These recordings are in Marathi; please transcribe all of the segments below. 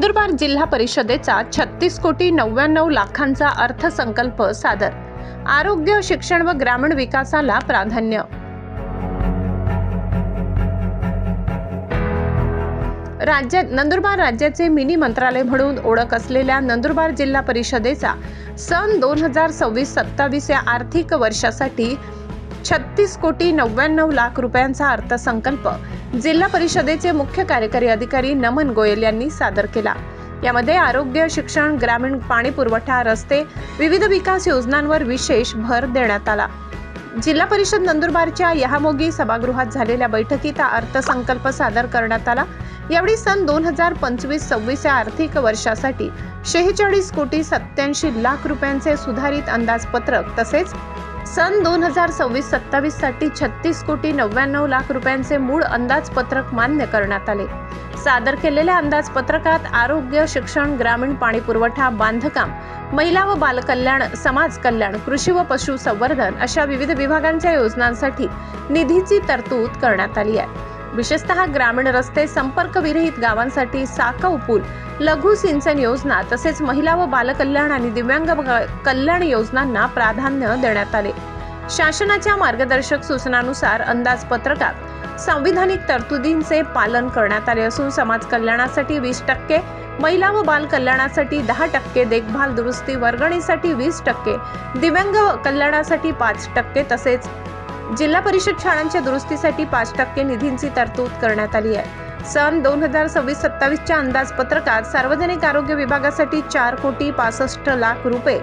नंदुरबार जिल्हा परिषदेचा 36,99,00,000चा अर्थसंकल्प सादर। आरोग्य, शिक्षण व ग्रामीण विकासाला प्राधान्य। नंदुरबार राज्याचे मिनी मंत्रालय म्हणून ओळख असलेल्या नंदुरबार जिल्हा परिषदेचा सन 2026-27 या आर्थिक वर्षासाठी 36,99,00,000 रुपयांचा अर्थसंकल्प जिल्हा परिषदेचे मुख्य कार्यकारी अधिकारी नमन गोयल यांनी सादर केला। यामध्ये आरोग्य, शिक्षण, ग्रामीण पाणी पुरवठा, रस्ते, विविध विकास योजनांवर विशेष भर देण्यात आला। जिल्हा परिषद नंदुरबारच्या यहामोगी सभागृहात झालेल्या बैठकीत हा अर्थसंकल्प सादर करण्यात आला। यावेळी सन 2025-26 या आर्थिक वर्षासाठी 46,87,00,000 रुपयांचे सुधारित अंदाजपत्रक तसेच सन 2026-27 साठी 36,99,00,000 रुपयांचे मूळ अंदाजपत्रक मान्य करण्यात आले। सादर केलेल्या अंदाजपत्रकात आरोग्य, शिक्षण, ग्रामीण पाणी पुरवठा, बांधकाम, महिला व बालकल्याण, समाज कल्याण, कृषी व पशुसंवर्धन अशा विविध विभागांच्या योजनांसाठी निधीची तरतूद करण्यात आली आहे। विशेषतः ग्रामीण रस्ते, संपर्क विरहित गावांसाठी साकव पूल, लघु सिंचन योजना तसेच महिला व बालकल्याण आणि दिव्यांग कल्याण योजनांना प्राधान्य देण्यात आले। शासनाच्या मार्गदर्शक सूचनानुसार अंदाजपत्रकात संविधानिक तरतुदींचे पालन करण्यात आले असून समाज कल्याणासाठी 20%, महिला व बाल कल्याणासाठी 10%, देखभाल दुरुस्ती वर्गणीसाठी 20%, दिव्यांग कल्याणासाठी 5% तसेच जिल्हा परिषद शाळांच्या दुरुस्तीसाठी 5% निधींची तरतूद करण्यात आली आहे। सन 2026-27 च्या अंदाजपत्रकात सार्वजनिक आरोग्य विभागासाठी 4,65,00,000 रुपये,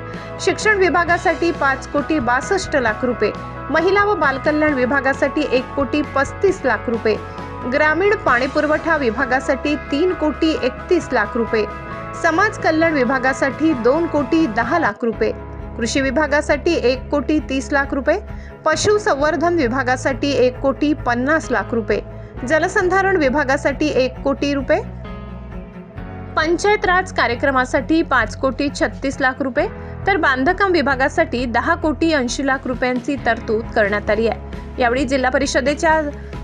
शिक्षण विभागासाठी 5,62,00,000 रुपये, महिला व बालकल्याण विभागासाठी 1,35,00,000 रुपये, ग्रामीण पाणी पुरवठा विभागासाठी 3,31,00,000 रुपये, समाज कल्याण विभागासाठी 2,10,00,000 रुपये, कृषी विभागासाठी 1,30,00,000 रुपये, पशुसंवर्धन विभागासाठी 1,50,00,000 रुपये, जलसंधारण विभागासाठी 1,00,00,000 रुपये, पंचायत राज कार्यक्रमासाठी 5,36,00,000 रुपये तर बांधकाम विभागासाठी 10,80,00,000 रुपयांची तरतूद करण्यात आली आहे। यावेळी जिल्हा परिषदेच्या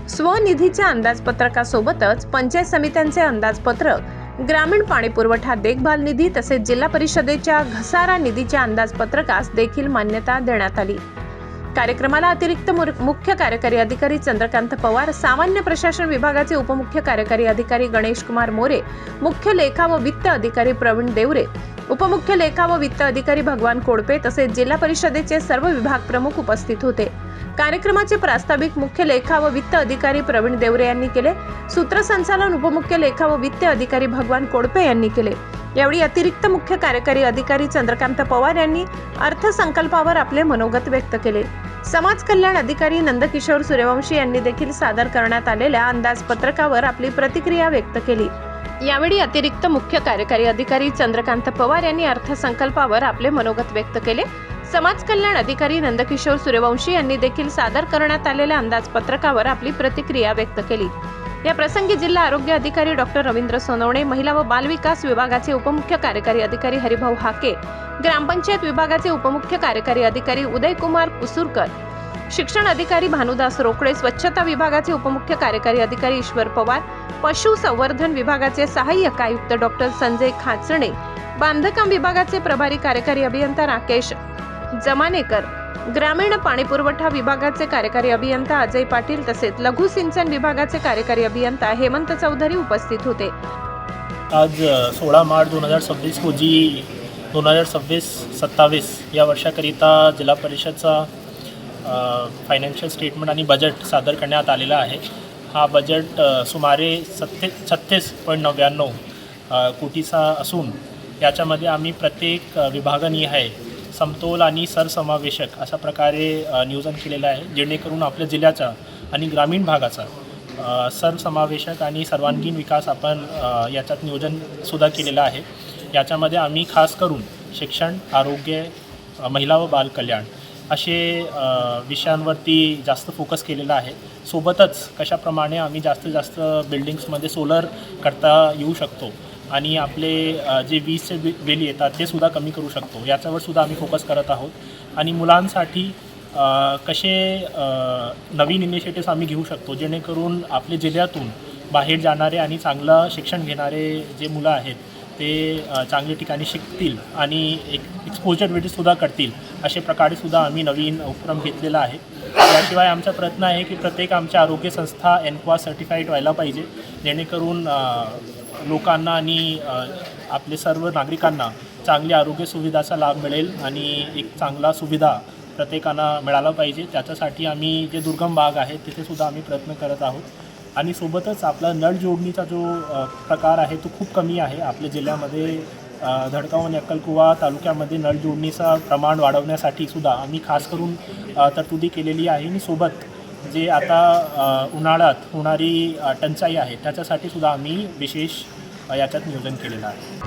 स्वनिधीच्या अंदाजपत्रकासोबतच पंचायत समित्यांचे अंदाजपत्रक, ग्रामीण पाणी पुरवठा देखभाल निधी तसेच जिल्हा परिषदेच्या घसारा निधीच्या अंदाजपत्रकास देखील मान्यता देण्यात आली। कार्यक्रमाला अतिरिक्त मुख्य कार्यकारी अधिकारी चंद्रकांत पवार, सामान्य प्रशासन विभागाचे उपमुख्य कार्यकारी अधिकारी गणेश कुमार मोरे, मुख्य लेखा व वित्त अधिकारी प्रवीण देवरे, उपमुख्य लेखा व वित्त अधिकारी भगवान कोडपे तसेच जिल्हा परिषदेचे सर्व विभाग प्रमुख उपस्थित होते। कार्यक्रमाचे प्रास्ताविक मुख्य लेखा व वित्त अधिकारी प्रवीण देवरे यांनी केले। सूत्रसंचालन उपमुख्य लेखा व वित्त अधिकारी भगवान कोडपे यांनी केले। यावेळी अतिरिक्त मुख्य कार्यकारी अधिकारी चंद्रकांत पवार यांनी अर्थसंकल्पावर आपले मनोगत व्यक्त केले। समाज कल्याण अधिकारी नंदकिशोर सूर्यवंशी यांनी देखील सादर करण्यात आलेल्या अंदाजपत्रकावर आपली प्रतिक्रिया व्यक्त केली। यावेळी अतिरिक्त मुख्य कार्यकारी अधिकारी चंद्रकांत पवार यांनी अर्थसंकल्पावर आपले मनोगत व्यक्त केले। समाज कल्याण अधिकारी नंदकिशोर सूर्यवंशी यांनी देखील सादर करण्यात आलेल्या अंदाजपत्रकावर आपली प्रतिक्रिया व्यक्त केली। या प्रसंगी जिल्हा आरोग्य अधिकारी डॉक्टर रवींद्र सोनवणे, महिला व बाल विकास विभागाचे उपमुख्य कार्यकारी अधिकारी हरिभाऊ हाके, ग्रामपंचायत विभागाचे उपमुख्य कार्यकारी अधिकारी उदयकुमार कुसूरकर, शिक्षण अधिकारी भानुदास रोकडे, स्वच्छता विभागाचे उपमुख्य कार्यकारी अधिकारी ईश्वर पवार, पशुसंवर्धन विभागाचे सहाय्यक आयुक्त डॉक्टर संजय खाचणे, बांधकाम विभागाचे प्रभारी कार्यकारी अभियंता राकेश जमानेकर, ग्रामीण पाणी पुरवठा विभागाचे कार्यकारी अभियंता अजय पाटील तसेच लघु सिंचन विभागाचे कार्यकारी अभियंता हेमंत चौधरी उपस्थित होते। आज 16 मार्च 2026 रोजी 2026-27 या वर्षाकरिता जिल्हा परिषदचा फायनान्शियल स्टेटमेंट आणि बजेट सादर करण्यात आलेला आहे। हा बजेट सुमारे 36.99 कोटीचा असून याच्यामध्ये आम्ही प्रत्येक विभागनिहाय समतोल आणि सरसमावेशक अशा प्रकारे नियोजन केलेलं आहे, जेणेकरून आपल्या जिल्ह्याचा आणि ग्रामीण भागाचा सरसमावेशक आणि सर्वांगीण विकास आपण याच्यात नियोजनसुद्धा केलेलं आहे। याच्यामध्ये आम्ही खास करून शिक्षण, आरोग्य, महिला व बाल कल्याण असे विषयांवरती जास्त फोकस केलेला आहे। सोबतच कशाप्रमाणे आम्ही जास्तीत जास्त बिल्डिंग्समध्ये सोलर करता येऊ शकतो आणि आपले जे वीजचे बिल येतात ते सुद्धा कमी करू शकतो, याच्यावर सुद्धा आम्ही फोकस करत आहोत। आणि मुलांसाठी कसे नवीन इनिशिएटिव्स आम्ही घेऊ शकतो, जेणेकरून आपल्या जिल्ह्यातून बाहेर जाणारे आणि चांगलं शिक्षण घेणारे जे मुलं आहेत ते चांगल्या ठिकाणी शिकतील आणि एक एक्सपोजरविटीसुद्धा करतील अशा प्रकारेसुद्धा आम्ही नवीन उपक्रम घेतलेला आहे. याशिवाय आमचा प्रयत्न आहे की प्रत्येक आमच्या आरोग्य संस्था NQA सर्टिफाईड व्हायला पाहिजे, जेणेकरून लोकांना आणि आपले सर्व नागरिकांना चांगली आरोग्य सुविधाचा लाभ मिळेल आणि एक चांगला सुविधा प्रत्येकांना मिळाला पाहिजे. त्याच्यासाठी आम्ही जे दुर्गम भाग आहेत तिथेसुद्धा आम्ही प्रयत्न करत आहोत. आणि सोबतच आपला नळ जोडणीचा जो प्रकार आहे तो खूप कमी आहे आपल्या जिल्ह्यामध्ये. धडगाव आणि अक्कलकुवा तालुक्यामध्ये नळ जोडणीचं प्रमाण वाढवण्यासाठी सुद्धा आम्ही खास करून तरतुदी केलेली आहे. आणि सोबत जे आता उन्हाळ्यात होणारी टंचाई आहे त्याच्यासाठी सुद्धा आम्ही विशेष याच्यात नियोजन केलेलं आहे.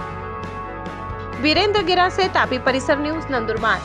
वीरेंद्र गिरासे, तापी परिसर न्यूज, नंदुरबार.